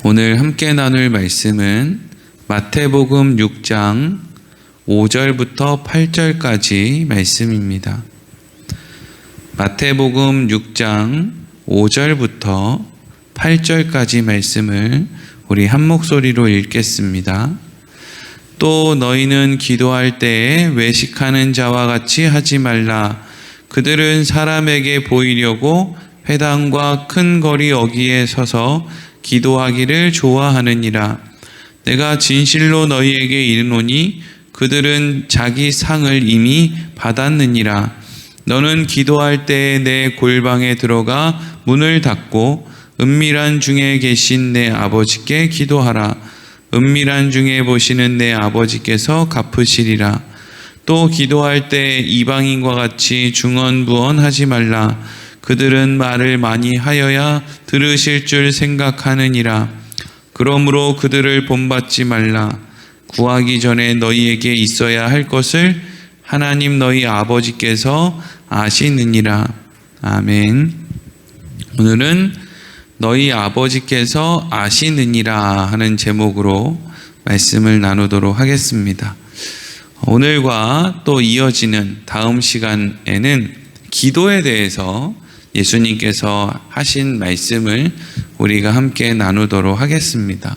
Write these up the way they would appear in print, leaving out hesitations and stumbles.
오늘 함께 나눌 말씀은 마태복음 6장 5절부터 8절까지 말씀입니다. 마태복음 6장 5절부터 8절까지 말씀을 우리 한 목소리로 읽겠습니다. 또 너희는 기도할 때에 외식하는 자와 같이 하지 말라. 그들은 사람에게 보이려고 회당과 큰 거리 어귀에 서서 기도하기를 좋아하느니라. 내가 진실로 너희에게 이르노니 그들은 자기 상을 이미 받았느니라. 너는 기도할 때에 내 골방에 들어가 문을 닫고 은밀한 중에 계신 내 아버지께 기도하라. 은밀한 중에 보시는 내 아버지께서 갚으시리라. 또 기도할 때 이방인과 같이 중언부언하지 말라. 그들은 말을 많이 하여야 들으실 줄 생각하느니라. 그러므로 그들을 본받지 말라. 구하기 전에 너희에게 있어야 할 것을 하나님 너희 아버지께서 아시느니라. 아멘. 오늘은 너희 아버지께서 아시느니라 하는 제목으로 말씀을 나누도록 하겠습니다. 오늘과 또 이어지는 다음 시간에는 기도에 대해서 예수님께서 하신 말씀을 우리가 함께 나누도록 하겠습니다.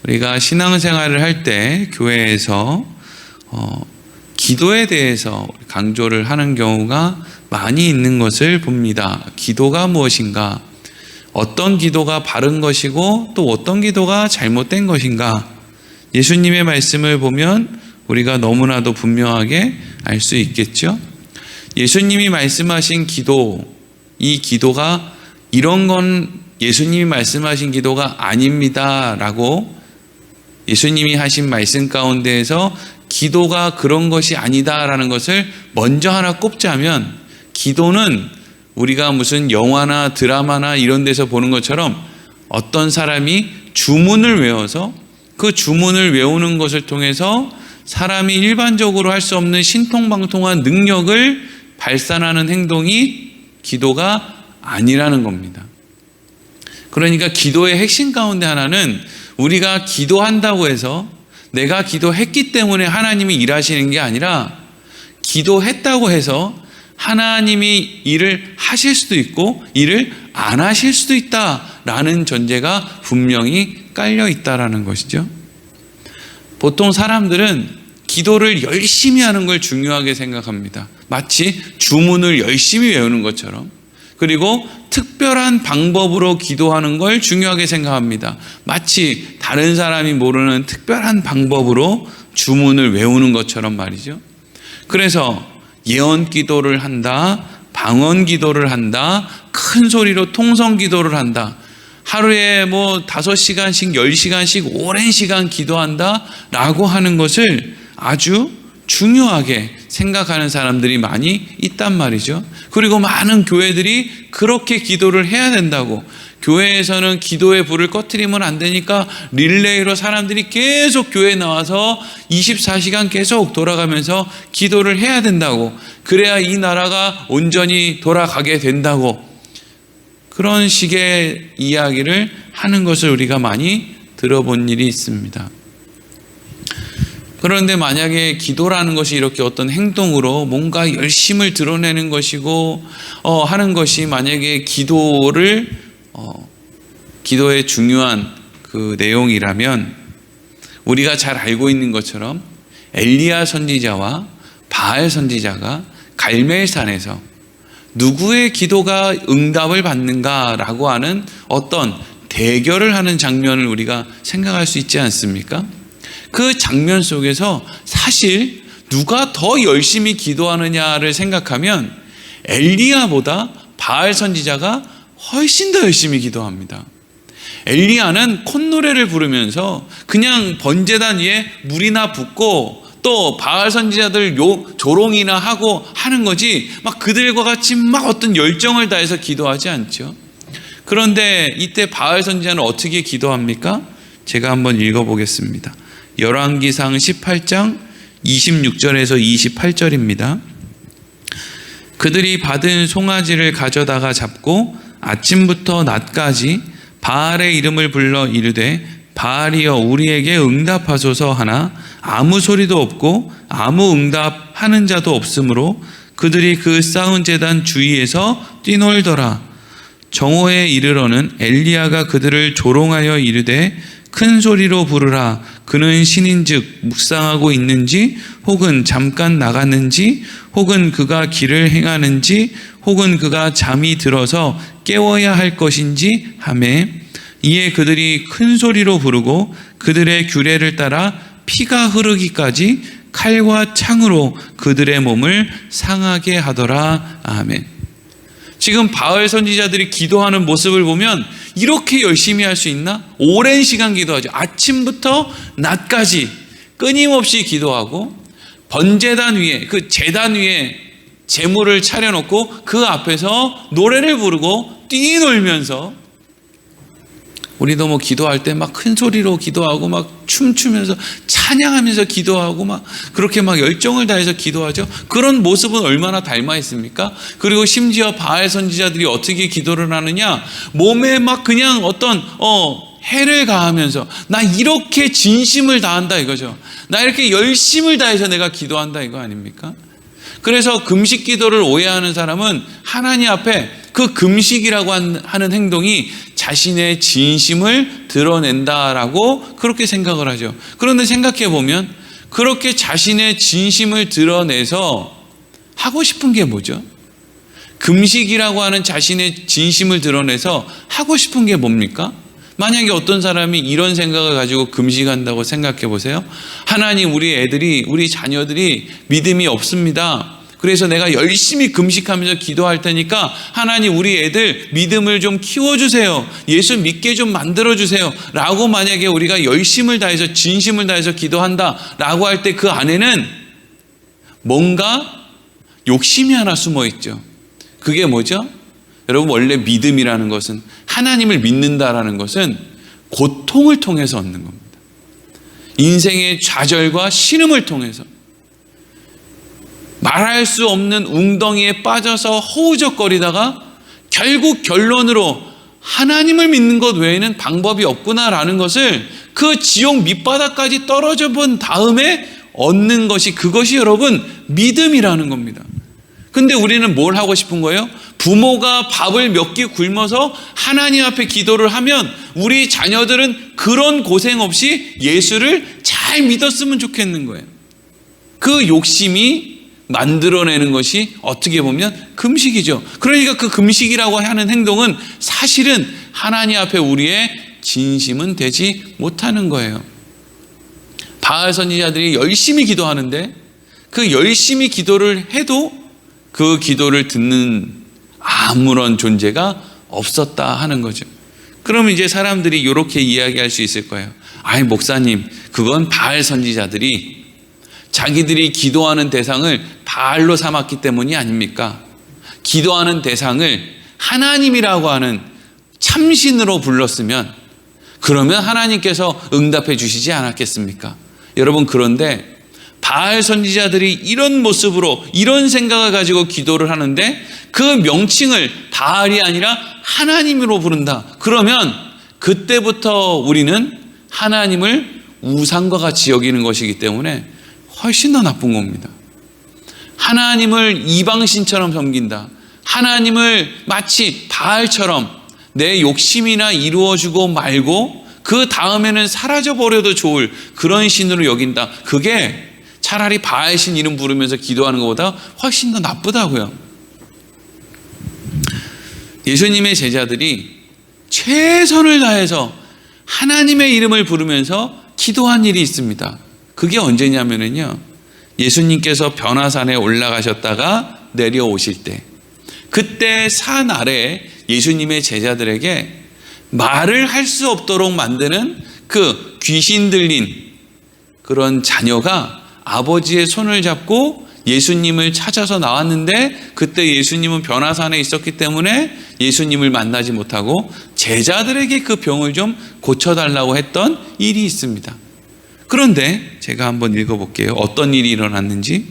우리가 신앙생활을 할 때 교회에서 기도에 대해서 강조를 하는 경우가 많이 있는 것을 봅니다. 기도가 무엇인가? 어떤 기도가 바른 것이고 또 어떤 기도가 잘못된 것인가? 예수님의 말씀을 보면 우리가 너무나도 분명하게 알 수 있겠죠? 예수님이 말씀하신 기도, 이 기도가 이런 건 예수님이 말씀하신 기도가 아닙니다 라고 예수님이 하신 말씀 가운데에서 기도가 그런 것이 아니다라는 것을 먼저 하나 꼽자면, 기도는 우리가 무슨 영화나 드라마나 이런 데서 보는 것처럼 어떤 사람이 주문을 외워서 그 주문을 외우는 것을 통해서 사람이 일반적으로 할 수 없는 신통방통한 능력을 발산하는 행동이 기도가 아니라는 겁니다. 그러니까 기도의 핵심 가운데 하나는 우리가 기도한다고 해서 내가 기도했기 때문에 하나님이 일하시는 게 아니라, 기도했다고 해서 하나님이 일을 하실 수도 있고 일을 안 하실 수도 있다라는 전제가 분명히 깔려 있다라는 것이죠. 보통 사람들은 기도를 열심히 하는 걸 중요하게 생각합니다. 마치 주문을 열심히 외우는 것처럼. 그리고 특별한 방법으로 기도하는 걸 중요하게 생각합니다. 마치 다른 사람이 모르는 특별한 방법으로 주문을 외우는 것처럼 말이죠. 그래서 예언 기도를 한다, 방언 기도를 한다, 큰 소리로 통성 기도를 한다, 하루에 5시간씩 10시간씩 오랜 시간 기도한다 라고 하는 것을 아주 중요하게 생각하는 사람들이 많이 있단 말이죠. 그리고 많은 교회들이 그렇게 기도를 해야 된다고, 교회에서는 기도의 불을 꺼트리면 안 되니까 릴레이로 사람들이 계속 교회에 나와서 24시간 계속 돌아가면서 기도를 해야 된다고, 그래야 이 나라가 온전히 돌아가게 된다고, 그런 식의 이야기를 하는 것을 우리가 많이 들어본 일이 있습니다. 그런데 만약에 기도라는 것이 이렇게 어떤 행동으로 뭔가 열심을 드러내는 것이고 하는 것이 만약에 기도의 중요한 그 내용이라면, 우리가 잘 알고 있는 것처럼 엘리야 선지자와 바알 선지자가 갈멜산에서 누구의 기도가 응답을 받는가라고 하는 어떤 대결을 하는 장면을 우리가 생각할 수 있지 않습니까? 그 장면 속에서 사실 누가 더 열심히 기도하느냐를 생각하면 엘리야보다 바알 선지자가 훨씬 더 열심히 기도합니다. 엘리야는 콧노래를 부르면서 그냥 번제단 위에 물이나 붓고 또 바알 선지자들 조롱이나 하고 하는 거지, 막 그들과 같이 막 어떤 열정을 다해서 기도하지 않죠. 그런데 이때 바알 선지자는 어떻게 기도합니까? 제가 한번 읽어보겠습니다. 열왕기상 18장 26절에서 28절입니다. 그들이 받은 송아지를 가져다가 잡고 아침부터 낮까지 바알의 이름을 불러 이르되 바알이여 우리에게 응답하소서 하나 아무 소리도 없고 아무 응답하는 자도 없으므로 그들이 그 쌓은 제단 주위에서 뛰놀더라. 정오에 이르러는 엘리야가 그들을 조롱하여 이르되 큰 소리로 부르라. 그는 신인즉 묵상하고 있는지 혹은 잠깐 나갔는지 혹은 그가 길을 행하는지 혹은 그가 잠이 들어서 깨워야 할 것인지 하매 이에 그들이 큰 소리로 부르고 그들의 규례를 따라 피가 흐르기까지 칼과 창으로 그들의 몸을 상하게 하더라. 아멘. 지금 바알 선지자들이 기도하는 모습을 보면 이렇게 열심히 할 수 있나? 오랜 시간 기도하죠. 아침부터 낮까지 끊임없이 기도하고 번제단 위에 그 제단 위에 제물을 차려놓고 그 앞에서 노래를 부르고 뛰놀면서 우리도 뭐 기도할 때 막 큰 소리로 기도하고 막 춤추면서 찬양하면서 기도하고 막 그렇게 막 열정을 다해서 기도하죠. 그런 모습은 얼마나 닮아 있습니까? 그리고 심지어 바알 선지자들이 어떻게 기도를 하느냐? 몸에 막 그냥 어떤 해를 가하면서 나 이렇게 진심을 다한다 이거죠. 나 이렇게 열심을 다해서 내가 기도한다 이거 아닙니까? 그래서 금식 기도를 오해하는 사람은 하나님 앞에 그 금식이라고 하는 행동이 자신의 진심을 드러낸다라고 그렇게 생각을 하죠. 그런데 생각해 보면 그렇게 자신의 진심을 드러내서 하고 싶은 게 뭐죠? 금식이라고 하는 자신의 진심을 드러내서 하고 싶은 게 뭡니까? 만약에 어떤 사람이 이런 생각을 가지고 금식한다고 생각해 보세요. 하나님, 우리 자녀들이 믿음이 없습니다. 그래서 내가 열심히 금식하면서 기도할 테니까 하나님 우리 애들 믿음을 좀 키워주세요. 예수 믿게 좀 만들어주세요. 라고 만약에 우리가 열심을 다해서 진심을 다해서 기도한다 라고 할 때 그 안에는 뭔가 욕심이 하나 숨어 있죠. 그게 뭐죠? 여러분 원래 믿음이라는 것은 하나님을 믿는다라는 것은 고통을 통해서 얻는 겁니다. 인생의 좌절과 신음을 통해서 말할 수 없는 웅덩이에 빠져서 허우적거리다가 결국 결론으로 하나님을 믿는 것 외에는 방법이 없구나라는 것을 그 지옥 밑바닥까지 떨어져 본 다음에 얻는 것이 그것이 여러분 믿음이라는 겁니다. 근데 우리는 뭘 하고 싶은 거예요? 부모가 밥을 몇 끼 굶어서 하나님 앞에 기도를 하면 우리 자녀들은 그런 고생 없이 예수를 잘 믿었으면 좋겠는 거예요. 그 욕심이 만들어내는 것이 어떻게 보면 금식이죠. 그러니까 그 금식이라고 하는 행동은 사실은 하나님 앞에 우리의 진심은 되지 못하는 거예요. 바알 선지자들이 열심히 기도하는데 그 열심히 기도를 해도 그 기도를 듣는 아무런 존재가 없었다 하는 거죠. 그러면 이제 사람들이 이렇게 이야기할 수 있을 거예요. 아이 목사님, 그건 바알 선지자들이 자기들이 기도하는 대상을 바알로 삼았기 때문이 아닙니까? 기도하는 대상을 하나님이라고 하는 참신으로 불렀으면 그러면 하나님께서 응답해 주시지 않았겠습니까? 여러분, 그런데 바알 선지자들이 이런 모습으로 이런 생각을 가지고 기도를 하는데 그 명칭을 바알이 아니라 하나님으로 부른다. 그러면 그때부터 우리는 하나님을 우상과 같이 여기는 것이기 때문에 훨씬 더 나쁜 겁니다. 하나님을 이방신처럼 섬긴다. 하나님을 마치 바알처럼 내 욕심이나 이루어주고 말고 그 다음에는 사라져버려도 좋을 그런 신으로 여긴다. 그게 차라리 바알신 이름 부르면서 기도하는 것보다 훨씬 더 나쁘다고요. 예수님의 제자들이 최선을 다해서 하나님의 이름을 부르면서 기도한 일이 있습니다. 그게 언제냐면요, 예수님께서 변화산에 올라가셨다가 내려오실 때, 그때 산 아래에 예수님의 제자들에게 말을 할 수 없도록 만드는 그 귀신 들린 그런 자녀가 아버지의 손을 잡고 예수님을 찾아서 나왔는데, 그때 예수님은 변화산에 있었기 때문에 예수님을 만나지 못하고 제자들에게 그 병을 좀 고쳐달라고 했던 일이 있습니다. 그런데 제가 한번 읽어볼게요. 어떤 일이 일어났는지.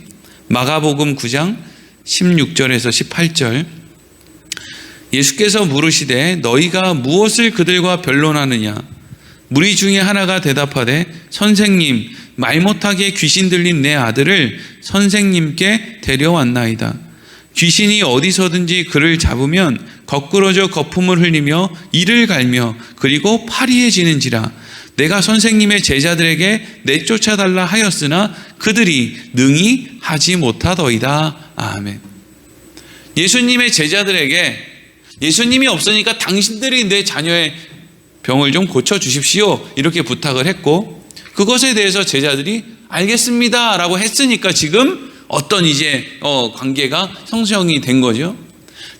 마가복음 9장 16절에서 18절. 예수께서 물으시되 너희가 무엇을 그들과 변론하느냐? 무리 중에 하나가 대답하되 선생님, 말 못하게 귀신 들린 내 아들을 선생님께 데려왔나이다. 귀신이 어디서든지 그를 잡으면 거꾸러져 거품을 흘리며 이를 갈며 그리고 파리해지는지라. 내가 선생님의 제자들에게 내쫓아달라 하였으나 그들이 능히 하지 못하더이다. 아멘. 예수님의 제자들에게 예수님이 없으니까 당신들이 내 자녀의 병을 좀 고쳐주십시오 이렇게 부탁을 했고, 그것에 대해서 제자들이 알겠습니다 라고 했으니까 지금 어떤 이제 관계가 형성이 된 거죠.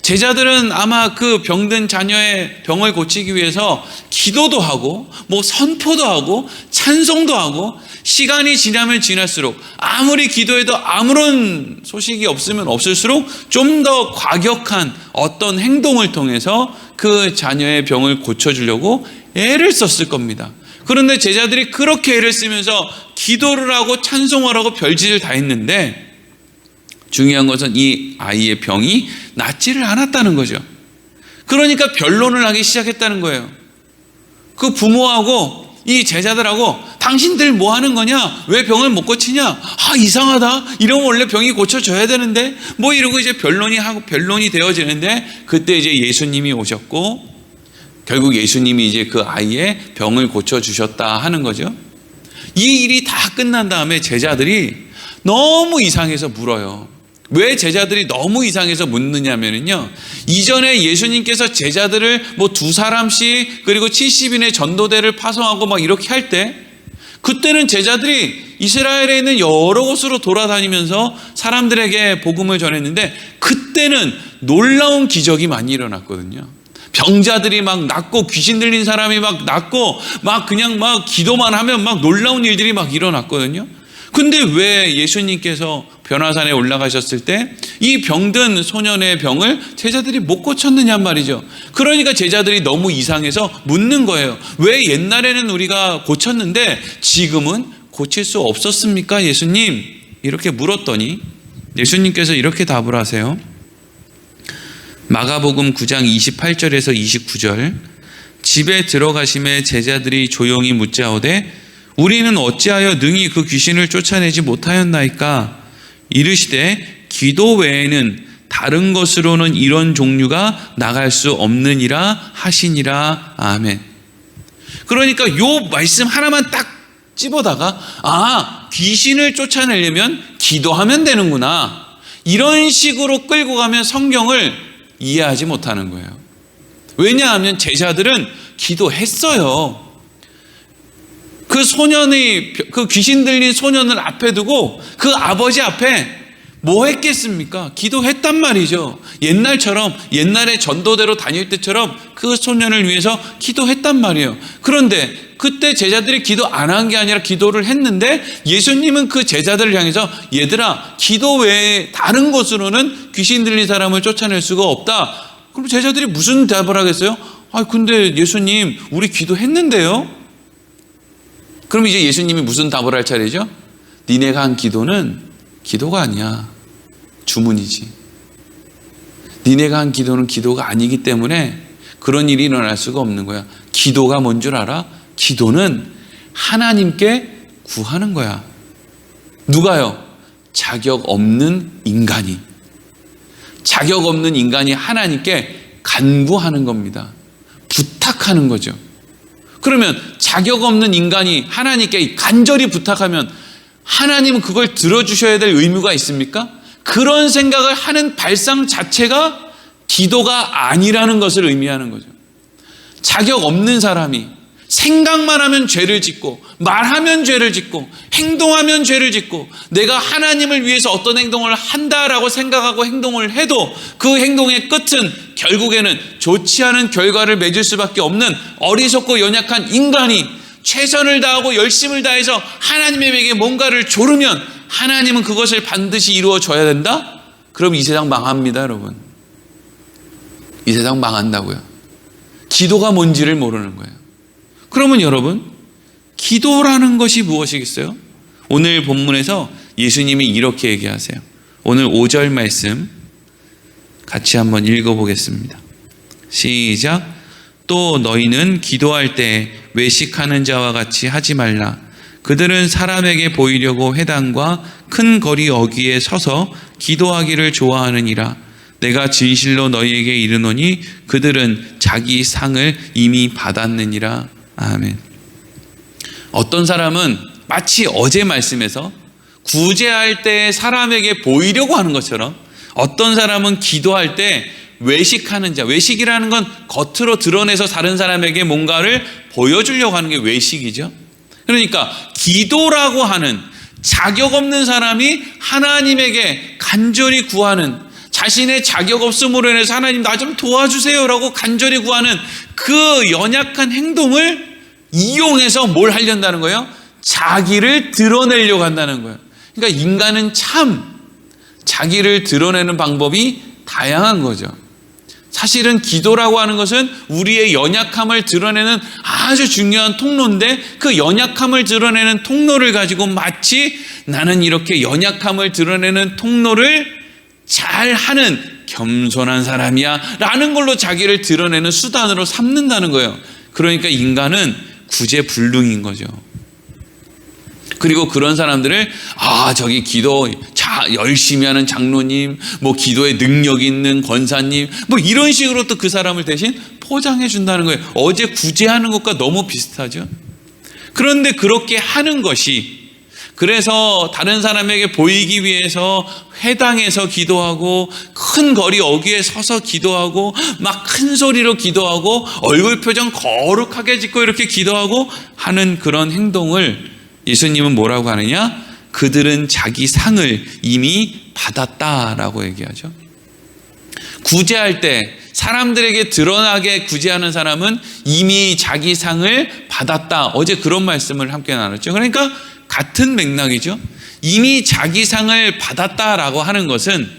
제자들은 아마 그 병든 자녀의 병을 고치기 위해서 기도도 하고 뭐 선포도 하고 찬송도 하고, 시간이 지나면 지날수록 아무리 기도해도 아무런 소식이 없으면 없을수록 좀 더 과격한 어떤 행동을 통해서 그 자녀의 병을 고쳐주려고 애를 썼을 겁니다. 그런데 제자들이 그렇게 애를 쓰면서 기도를 하고 찬송을 하고 별짓을 다 했는데, 중요한 것은 이 아이의 병이 낫지를 않았다는 거죠. 그러니까 변론을 하기 시작했다는 거예요. 그 부모하고 이 제자들하고 당신들 뭐 하는 거냐? 왜 병을 못 고치냐? 아, 이상하다. 이러면 원래 병이 고쳐져야 되는데 뭐 이러고 이제 변론이 되어지는데, 그때 이제 예수님이 오셨고 결국 예수님이 이제 그 아이의 병을 고쳐주셨다 하는 거죠. 이 일이 다 끝난 다음에 제자들이 너무 이상해서 물어요. 왜 제자들이 너무 이상해서 묻느냐면요, 이전에 예수님께서 제자들을 뭐 2사람씩 그리고 70인의 전도대를 파송하고 막 이렇게 할 때, 그때는 제자들이 이스라엘에 있는 여러 곳으로 돌아다니면서 사람들에게 복음을 전했는데, 그때는 놀라운 기적이 많이 일어났거든요. 병자들이 막 낫고 귀신 들린 사람이 막 낫고 막 그냥 막 기도만 하면 막 놀라운 일들이 막 일어났거든요. 근데 왜 예수님께서 변화산에 올라가셨을 때 이 병든 소년의 병을 제자들이 못 고쳤느냐 말이죠. 그러니까 제자들이 너무 이상해서 묻는 거예요. 왜 옛날에는 우리가 고쳤는데 지금은 고칠 수 없었습니까, 예수님? 이렇게 물었더니 예수님께서 이렇게 답을 하세요. 마가복음 9장 28절에서 29절. 집에 들어가심에 제자들이 조용히 묻자오되 우리는 어찌하여 능히 그 귀신을 쫓아내지 못하였나이까? 이르시되 기도 외에는 다른 것으로는 이런 종류가 나갈 수 없느니라 하시니라. 아멘. 그러니까 요 말씀 하나만 딱 집어다가, 아, 귀신을 쫓아내려면 기도하면 되는구나, 이런 식으로 끌고 가면 성경을 이해하지 못하는 거예요. 왜냐하면 제자들은 기도했어요. 그 귀신 들린 소년을 앞에 두고 그 아버지 앞에 뭐 했겠습니까? 기도했단 말이죠. 옛날에 전도대로 다닐 때처럼 그 소년을 위해서 기도했단 말이에요. 그런데 그때 제자들이 기도 안 한 게 아니라 기도를 했는데, 예수님은 그 제자들을 향해서 얘들아, 기도 외에 다른 것으로는 귀신 들린 사람을 쫓아낼 수가 없다. 그럼 제자들이 무슨 답을 하겠어요? 아, 근데 예수님, 우리 기도했는데요? 그럼 이제 예수님이 무슨 답을 할 차례죠? 니네가 한 기도는 기도가 아니야, 주문이지. 니네가 한 기도는 기도가 아니기 때문에 그런 일이 일어날 수가 없는 거야. 기도가 뭔 줄 알아? 기도는 하나님께 구하는 거야. 누가요? 자격 없는 인간이. 자격 없는 인간이 하나님께 간구하는 겁니다. 부탁하는 거죠. 그러면 자격 없는 인간이 하나님께 간절히 부탁하면 하나님은 그걸 들어주셔야 될 의무가 있습니까? 그런 생각을 하는 발상 자체가 기도가 아니라는 것을 의미하는 거죠. 자격 없는 사람이 생각만 하면 죄를 짓고, 말하면 죄를 짓고, 행동하면 죄를 짓고, 내가 하나님을 위해서 어떤 행동을 한다라고 생각하고 행동을 해도 그 행동의 끝은 결국에는 좋지 않은 결과를 맺을 수밖에 없는 어리석고 연약한 인간이 최선을 다하고 열심을 다해서 하나님에게 뭔가를 조르면 하나님은 그것을 반드시 이루어줘야 된다? 그럼 이 세상 망합니다, 여러분. 이 세상 망한다고요. 기도가 뭔지를 모르는 거예요. 그러면 여러분, 기도라는 것이 무엇이겠어요? 오늘 본문에서 예수님이 이렇게 얘기하세요. 오늘 5절 말씀 같이 한번 읽어보겠습니다. 시작. 또 너희는 기도할 때 외식하는 자와 같이 하지 말라. 그들은 사람에게 보이려고 회당과 큰 거리 어귀에 서서 기도하기를 좋아하느니라. 내가 진실로 너희에게 이르노니 그들은 자기 상을 이미 받았느니라. 아멘. 어떤 사람은 마치 어제 말씀에서 구제할 때 사람에게 보이려고 하는 것처럼, 어떤 사람은 기도할 때 외식하는 자, 외식이라는 건 겉으로 드러내서 다른 사람에게 뭔가를 보여주려고 하는 게 외식이죠. 그러니까 기도라고 하는 자격 없는 사람이 하나님에게 간절히 구하는, 자신의 자격 없음으로 인해서 하나님 나 좀 도와주세요라고 간절히 구하는 그 연약한 행동을 이용해서 뭘 하려는 거예요? 자기를 드러내려고 한다는 거예요. 그러니까 인간은 참 자기를 드러내는 방법이 다양한 거죠. 사실은 기도라고 하는 것은 우리의 연약함을 드러내는 아주 중요한 통로인데, 그 연약함을 드러내는 통로를 가지고 마치 나는 이렇게 연약함을 드러내는 통로를 잘하는 겸손한 사람이야 라는 걸로 자기를 드러내는 수단으로 삼는다는 거예요. 그러니까 인간은 구제불능인 거죠. 그리고 그런 사람들을 저기 기도 열심히 하는 장로님, 뭐 기도에 능력 있는 권사님, 뭐 이런 식으로 또 그 사람을 대신 포장해 준다는 거예요. 어제 구제하는 것과 너무 비슷하죠. 그런데 그렇게 하는 것이, 그래서 다른 사람에게 보이기 위해서 회당에서 기도하고 큰 거리 어귀에 서서 기도하고 막 큰 소리로 기도하고 얼굴 표정 거룩하게 짓고 이렇게 기도하고 하는 그런 행동을 예수님은 뭐라고 하느냐? 그들은 자기 상을 이미 받았다라고 얘기하죠. 구제할 때 사람들에게 드러나게 구제하는 사람은 이미 자기 상을 받았다. 어제 그런 말씀을 함께 나눴죠. 그러니까 같은 맥락이죠. 이미 자기 상을 받았다라고 하는 것은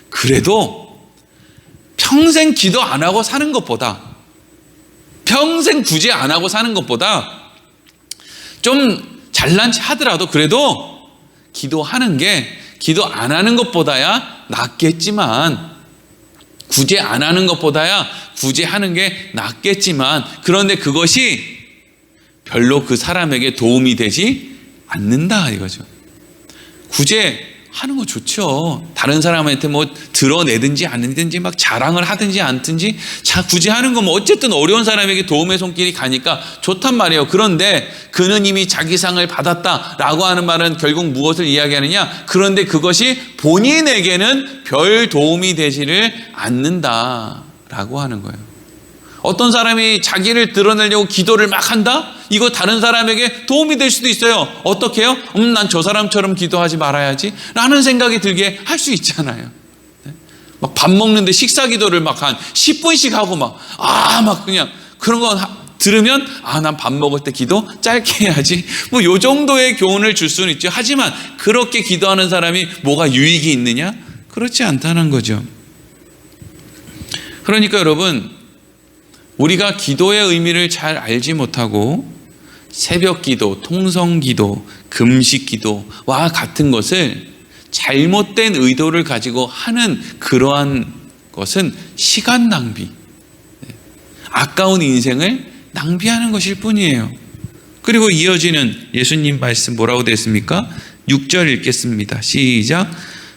그래도 평생 기도 안 하고 사는 것보다, 평생 구제 안 하고 사는 것보다 좀 잘난 체 하더라도 그래도 기도하는 게 기도 안 하는 것보다야 낫겠지만, 구제 안 하는 것보다야 구제하는 게 낫겠지만, 그런데 그것이 별로 그 사람에게 도움이 되지 않는다 이거죠. 구제하는 거 좋죠. 다른 사람한테 뭐 드러내든지 아니든지 막 자랑을 하든지 않든지 구제하는 거 뭐 어쨌든 어려운 사람에게 도움의 손길이 가니까 좋단 말이에요. 그런데 그는 이미 자기 상을 받았다라고 하는 말은 결국 무엇을 이야기하느냐? 그런데 그것이 본인에게는 별 도움이 되지를 않는다라고 하는 거예요. 어떤 사람이 자기를 드러내려고 기도를 막 한다? 이거 다른 사람에게 도움이 될 수도 있어요. 어떻게 해요? 난 저 사람처럼 기도하지 말아야지 라는 생각이 들게 할 수 있잖아요. 막 밥 먹는데 식사 기도를 막 한 10분씩 하고 막 그냥 그런 거 들으면 난 밥 먹을 때 기도 짧게 해야지, 뭐 요 정도의 교훈을 줄 수는 있죠. 하지만 그렇게 기도하는 사람이 뭐가 유익이 있느냐? 그렇지 않다는 거죠. 그러니까 여러분, 우리가 기도의 의미를 잘 알지 못하고 새벽 기도, 통성 기도, 금식 기도와 같은 것을 잘못된 의도를 가지고 하는 그러한 것은 시간 낭비, 아까운 인생을 낭비하는 것일 뿐이에요. 그리고 이어지는 예수님 말씀 뭐라고 되어 있습니까? 6절 읽겠습니다. 시작.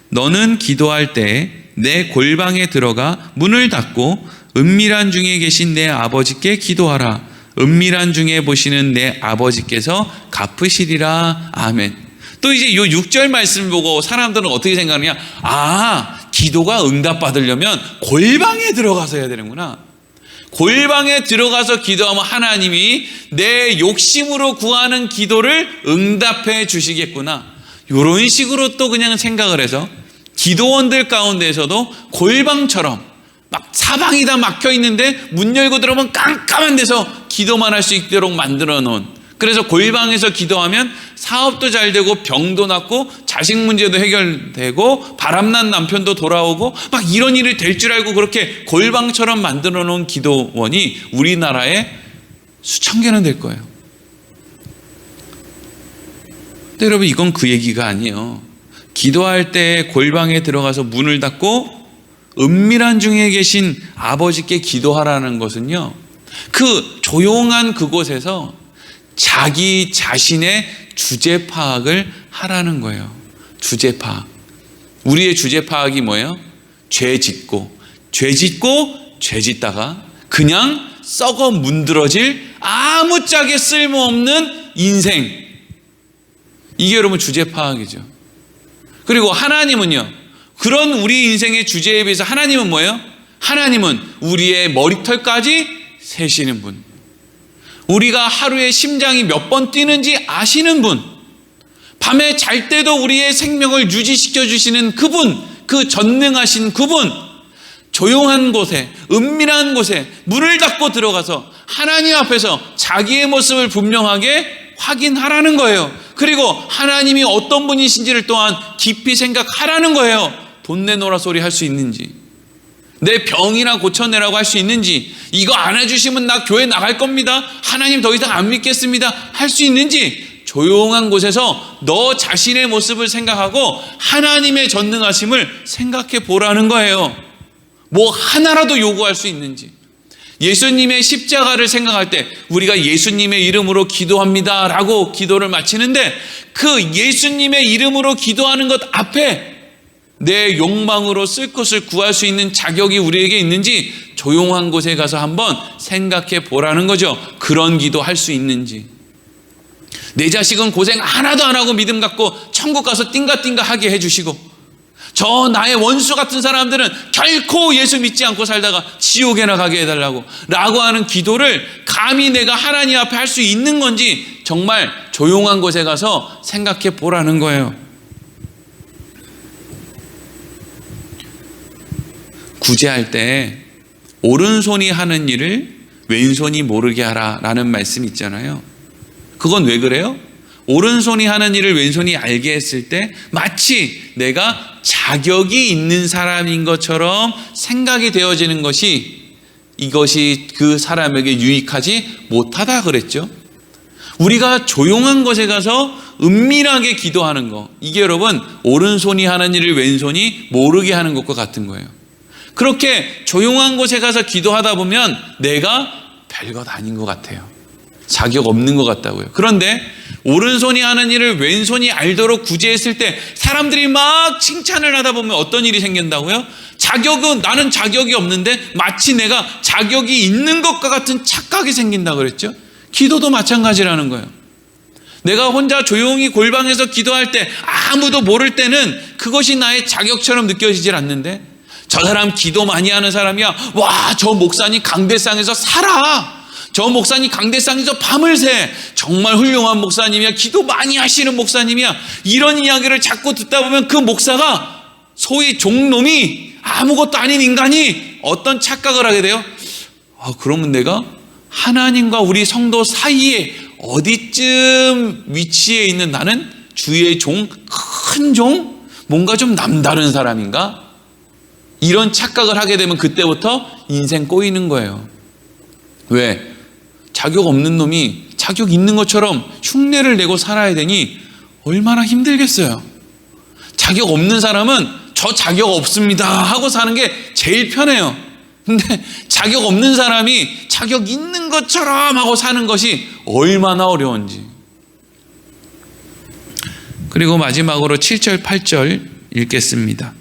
너는 기도할 때 내 골방에 들어가 문을 닫고 은밀한 중에 계신 내 아버지께 기도하라. 은밀한 중에 보시는 내 아버지께서 갚으시리라. 아멘. 또 이제 이 6절 말씀 보고 사람들은 어떻게 생각하느냐? 기도가 응답받으려면 골방에 들어가서 해야 되는구나. 골방에 들어가서 기도하면 하나님이 내 욕심으로 구하는 기도를 응답해 주시겠구나. 이런 식으로 또 그냥 생각을 해서 기도원들 가운데에서도 골방처럼 막 사방이 다 막혀 있는데 문 열고 들어오면 깜깜한 데서 기도만 할 수 있도록 만들어 놓은, 그래서 골방에서 기도하면 사업도 잘 되고 병도 낫고 자식 문제도 해결되고 바람난 남편도 돌아오고 막 이런 일이 될 줄 알고 그렇게 골방처럼 만들어 놓은 기도원이 우리나라에 수천 개는 될 거예요. 근데 여러분, 이건 그 얘기가 아니에요. 기도할 때 골방에 들어가서 문을 닫고 은밀한 중에 계신 아버지께 기도하라는 것은요, 그 조용한 그곳에서 자기 자신의 주제 파악을 하라는 거예요. 주제 파악. 우리의 주제 파악이 뭐예요? 죄 짓고 죄 짓다가 그냥 썩어 문드러질 아무짝에 쓸모없는 인생. 이게 여러분 주제 파악이죠. 그리고 하나님은요, 그런 우리 인생의 주제에 비해서 하나님은 뭐예요? 하나님은 우리의 머리털까지 세시는 분, 우리가 하루에 심장이 몇 번 뛰는지 아시는 분, 밤에 잘 때도 우리의 생명을 유지시켜 주시는 그분, 그 전능하신 그분, 조용한 곳에, 은밀한 곳에 문을 닫고 들어가서 하나님 앞에서 자기의 모습을 분명하게 확인하라는 거예요. 그리고 하나님이 어떤 분이신지를 또한 깊이 생각하라는 거예요. 돈 내놓으라 소리 할 수 있는지, 내 병이나 고쳐내라고 할 수 있는지, 이거 안 해주시면 나 교회 나갈 겁니다, 하나님 더 이상 안 믿겠습니다 할 수 있는지, 조용한 곳에서 너 자신의 모습을 생각하고 하나님의 전능하심을 생각해 보라는 거예요. 뭐 하나라도 요구할 수 있는지. 예수님의 십자가를 생각할 때 우리가 예수님의 이름으로 기도합니다 라고 기도를 마치는데, 그 예수님의 이름으로 기도하는 것 앞에 내 욕망으로 쓸 것을 구할 수 있는 자격이 우리에게 있는지 조용한 곳에 가서 한번 생각해 보라는 거죠. 그런 기도 할 수 있는지. 내 자식은 고생 하나도 안 하고 믿음 갖고 천국 가서 띵가띵가 하게 해주시고, 저 나의 원수 같은 사람들은 결코 예수 믿지 않고 살다가 지옥에나 가게 해달라고 라고 하는 기도를 감히 내가 하나님 앞에 할 수 있는 건지 정말 조용한 곳에 가서 생각해 보라는 거예요. 구제할 때 오른손이 하는 일을 왼손이 모르게 하라 라는 말씀이 있잖아요. 그건 왜 그래요? 오른손이 하는 일을 왼손이 알게 했을 때 마치 내가 자격이 있는 사람인 것처럼 생각이 되어지는 것이, 이것이 그 사람에게 유익하지 못하다 그랬죠. 우리가 조용한 곳에 가서 은밀하게 기도하는 거, 이게 여러분 오른손이 하는 일을 왼손이 모르게 하는 것과 같은 거예요. 그렇게 조용한 곳에 가서 기도하다 보면 내가 별것 아닌 것 같아요. 자격 없는 것 같다고요. 그런데 오른손이 하는 일을 왼손이 알도록 구제했을 때 사람들이 막 칭찬을 하다 보면 어떤 일이 생긴다고요? 나는 자격이 없는데 마치 내가 자격이 있는 것과 같은 착각이 생긴다 그랬죠. 기도도 마찬가지라는 거예요. 내가 혼자 조용히 골방에서 기도할 때 아무도 모를 때는 그것이 나의 자격처럼 느껴지질 않는데, 저 사람 기도 많이 하는 사람이야, 와, 저 목사님 강대상에서 살아, 저 목사님 강대상에서 밤을 새, 정말 훌륭한 목사님이야, 기도 많이 하시는 목사님이야, 이런 이야기를 자꾸 듣다 보면 그 목사가 소위 종놈이, 아무것도 아닌 인간이 어떤 착각을 하게 돼요. 그러면 내가 하나님과 우리 성도 사이에 어디쯤 위치해 있는, 나는 주의 종, 큰 종, 뭔가 좀 남다른 사람인가? 이런 착각을 하게 되면 그때부터 인생 꼬이는 거예요. 왜? 자격 없는 놈이 자격 있는 것처럼 흉내를 내고 살아야 되니 얼마나 힘들겠어요. 자격 없는 사람은 저 자격 없습니다 하고 사는 게 제일 편해요. 근데 자격 없는 사람이 자격 있는 것처럼 하고 사는 것이 얼마나 어려운지. 그리고 마지막으로 7절 8절 읽겠습니다.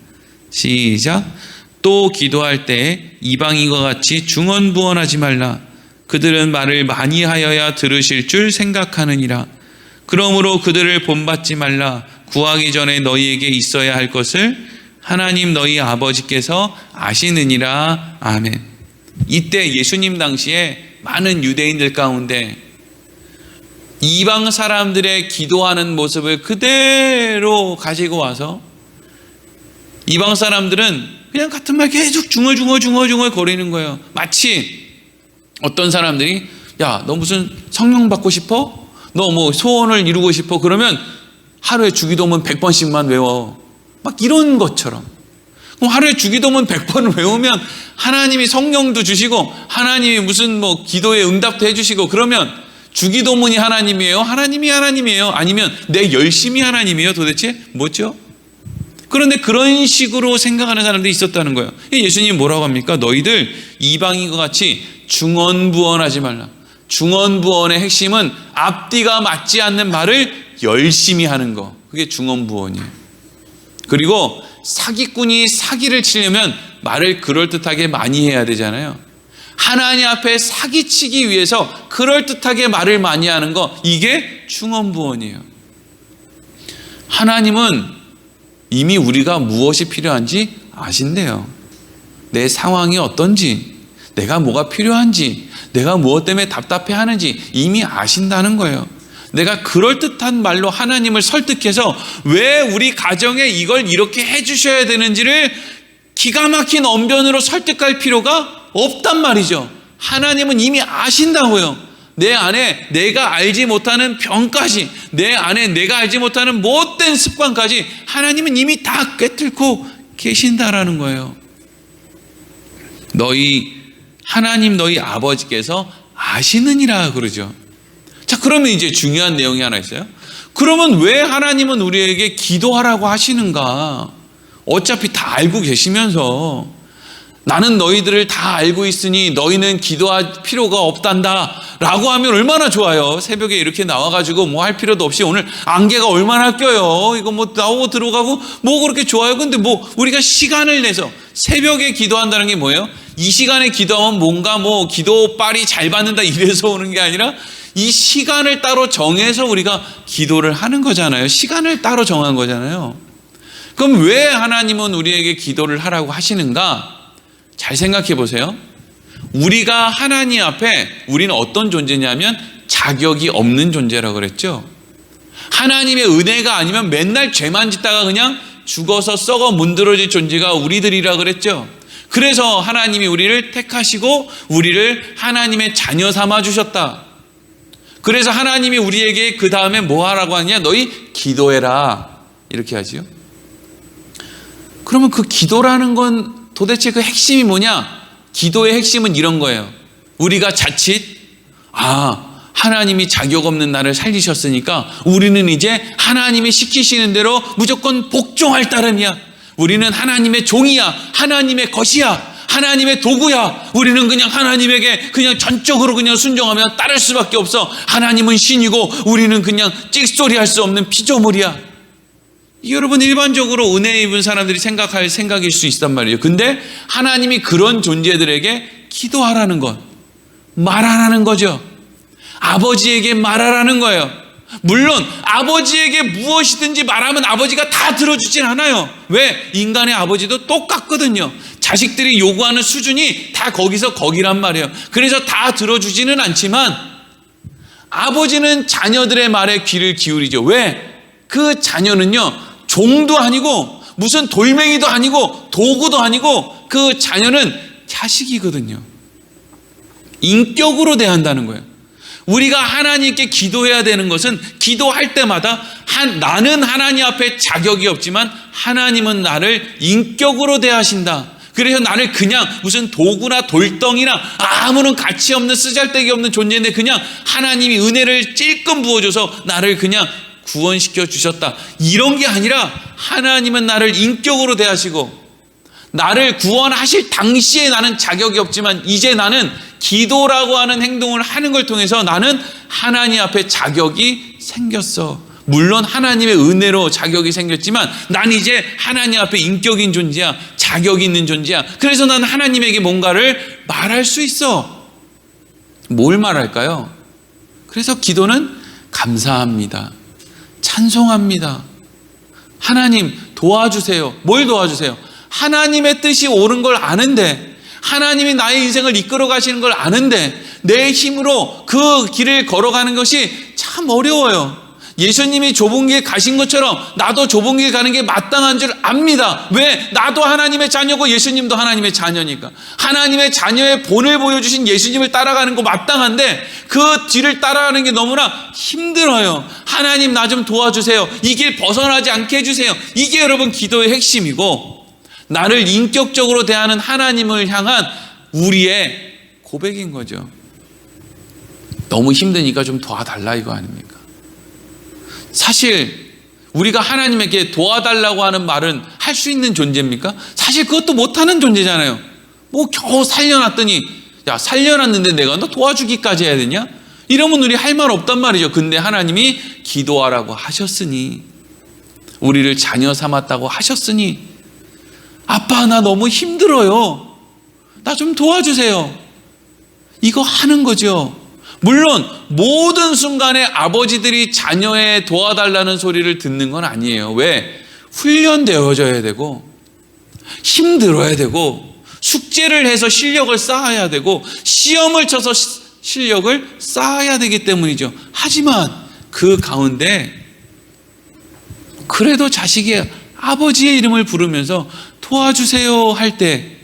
시작. 또 기도할 때 이방인과 같이 중언부언하지 말라. 그들은 말을 많이 하여야 들으실 줄 생각하느니라. 그러므로 그들을 본받지 말라. 구하기 전에 너희에게 있어야 할 것을 하나님 너희 아버지께서 아시느니라. 아멘. 이때 예수님 당시에 많은 유대인들 가운데 이방 사람들의 기도하는 모습을 그대로 가지고 와서, 이방 사람들은 그냥 같은 말 계속 중얼중얼 거리는 거예요. 마치 어떤 사람들이, 야, 너 무슨 성령 받고 싶어? 너 뭐 소원을 이루고 싶어? 그러면 하루에 주기도문 100번씩만 외워. 막 이런 것처럼. 그럼 하루에 주기도문 100번을 외우면 하나님이 성령도 주시고 하나님이 무슨 뭐 기도에 응답도 해주시고, 그러면 주기도문이 하나님이에요? 하나님이 하나님이에요? 아니면 내 열심이 하나님이에요? 도대체 뭐죠? 그런데 그런 식으로 생각하는 사람들이 있었다는 거예요. 예수님이 뭐라고 합니까? 너희들 이방인과 같이 중언부언하지 말라. 중언부언의 핵심은 앞뒤가 맞지 않는 말을 열심히 하는 거. 그게 중언부언이에요. 그리고 사기꾼이 사기를 치려면 말을 그럴듯하게 많이 해야 되잖아요. 하나님 앞에 사기치기 위해서 그럴듯하게 말을 많이 하는 거, 이게 중언부언이에요. 하나님은 이미 우리가 무엇이 필요한지 아신대요. 내 상황이 어떤지, 내가 뭐가 필요한지, 내가 무엇 때문에 답답해하는지 이미 아신다는 거예요. 내가 그럴듯한 말로 하나님을 설득해서 왜 우리 가정에 이걸 이렇게 해주셔야 되는지를 기가 막힌 언변으로 설득할 필요가 없단 말이죠. 하나님은 이미 아신다고요. 내 안에 내가 알지 못하는 병까지, 내 안에 내가 알지 못하는 못된 습관까지 하나님은 이미 다 꿰뚫고 계신다라는 거예요. 하나님 너희 아버지께서 아시느니라 그러죠. 자, 그러면 이제 중요한 내용이 하나 있어요. 그러면 왜 하나님은 우리에게 기도하라고 하시는가? 어차피 다 알고 계시면서 나는 너희들을 다 알고 있으니 너희는 기도할 필요가 없단다 라고 하면 얼마나 좋아요. 새벽에 이렇게 나와가지고 뭐 할 필요도 없이 오늘 안개가 얼마나 껴요. 이거 뭐 나오고 들어가고 뭐 그렇게 좋아요. 근데 뭐 우리가 시간을 내서 새벽에 기도한다는 게 뭐예요? 이 시간에 기도하면 뭔가 뭐 기도빨이 잘 받는다 이래서 오는 게 아니라 이 시간을 따로 정해서 우리가 기도를 하는 거잖아요. 시간을 따로 정한 거잖아요. 그럼 왜 하나님은 우리에게 기도를 하라고 하시는가? 잘 생각해 보세요. 우리가 하나님 앞에 우리는 어떤 존재냐면 자격이 없는 존재라고 그랬죠. 하나님의 은혜가 아니면 맨날 죄만 짓다가 그냥 죽어서 썩어 문드러질 존재가 우리들이라 그랬죠. 그래서 하나님이 우리를 택하시고 우리를 하나님의 자녀 삼아 주셨다. 그래서 하나님이 우리에게 그 다음에 뭐 하라고 하냐? 너희 기도해라 이렇게 하지요. 그러면 그 기도라는 건 도대체 그 핵심이 뭐냐? 기도의 핵심은 이런 거예요. 우리가 자칫 하나님이 자격 없는 나를 살리셨으니까 우리는 이제 하나님이 시키시는 대로 무조건 복종할 따름이야. 우리는 하나님의 종이야. 하나님의 것이야. 하나님의 도구야. 우리는 그냥 하나님에게 그냥 전적으로 그냥 순종하면 따를 수밖에 없어. 하나님은 신이고 우리는 그냥 찍소리 할 수 없는 피조물이야. 여러분, 일반적으로 은혜 입은 사람들이 생각할 생각일 수 있단 말이에요. 근데 하나님이 그런 존재들에게 기도하라는 것, 말하라는 거죠. 아버지에게 말하라는 거예요. 물론 아버지에게 무엇이든지 말하면 아버지가 다 들어주진 않아요. 왜? 인간의 아버지도 똑같거든요. 자식들이 요구하는 수준이 다 거기서 거기란 말이에요. 그래서 다 들어주지는 않지만 아버지는 자녀들의 말에 귀를 기울이죠. 왜? 그 자녀는요, 종도 아니고 무슨 돌멩이도 아니고 도구도 아니고 그 자녀는 자식이거든요. 인격으로 대한다는 거예요. 우리가 하나님께 기도해야 되는 것은 기도할 때마다 나는 하나님 앞에 자격이 없지만 하나님은 나를 인격으로 대하신다. 그래서 나를 그냥 무슨 도구나 돌덩이나 아무런 가치 없는 쓰잘데기 없는 존재인데 그냥 하나님이 은혜를 찔끔 부어줘서 나를 그냥 구원시켜 주셨다. 이런 게 아니라 하나님은 나를 인격으로 대하시고 나를 구원하실 당시에 나는 자격이 없지만 이제 나는 기도라고 하는 행동을 하는 걸 통해서 나는 하나님 앞에 자격이 생겼어. 물론 하나님의 은혜로 자격이 생겼지만 난 이제 하나님 앞에 인격인 존재야. 자격이 있는 존재야. 그래서 난 하나님에게 뭔가를 말할 수 있어. 뭘 말할까요? 그래서 기도는 감사합니다. 찬송합니다. 하나님 도와주세요. 뭘 도와주세요? 하나님의 뜻이 옳은 걸 아는데, 하나님이 나의 인생을 이끌어 가시는 걸 아는데 내 힘으로 그 길을 걸어가는 것이 참 어려워요. 예수님이 좁은 길 가신 것처럼 나도 좁은 길 가는 게 마땅한 줄 압니다. 왜? 나도 하나님의 자녀고 예수님도 하나님의 자녀니까. 하나님의 자녀의 본을 보여주신 예수님을 따라가는 거 마땅한데 그 뒤를 따라가는 게 너무나 힘들어요. 하나님 나 좀 도와주세요. 이 길 벗어나지 않게 해주세요. 이게 여러분 기도의 핵심이고 나를 인격적으로 대하는 하나님을 향한 우리의 고백인 거죠. 너무 힘드니까 좀 도와달라 이거 아닙니까? 사실 우리가 하나님에게 도와달라고 하는 말은 할 할 수 있는 존재입니까? 사실 그것도 못하는 존재잖아요. 뭐 겨우 살려놨더니, 야, 살려놨는데 내가 너 도와주기까지 해야 되냐? 이러면 우리 할 말 없단 말이죠. 근데 하나님이 기도하라고 하셨으니, 우리를 자녀 삼았다고 하셨으니, 아빠 나 너무 힘들어요, 나 좀 도와주세요, 이거 하는 거죠. 물론 모든 순간에 아버지들이 자녀의 도와달라는 소리를 듣는 건 아니에요. 왜? 훈련되어져야 되고, 힘들어야 되고, 숙제를 해서 실력을 쌓아야 되고, 시험을 쳐서 실력을 쌓아야 되기 때문이죠. 하지만 그 가운데 그래도 자식이 아버지의 이름을 부르면서 도와주세요 할 때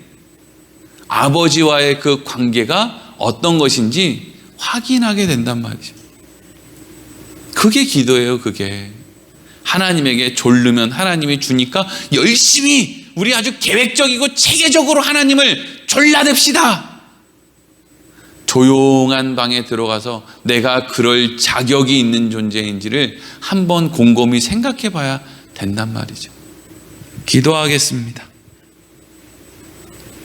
아버지와의 그 관계가 어떤 것인지 확인하게 된단 말이죠. 그게 기도예요. 그게 하나님에게 졸르면 하나님이 주니까 열심히 우리 아주 계획적이고 체계적으로 하나님을 졸라댑시다. 조용한 방에 들어가서 내가 그럴 자격이 있는 존재인지를 한번 곰곰이 생각해 봐야 된단 말이죠. 기도하겠습니다.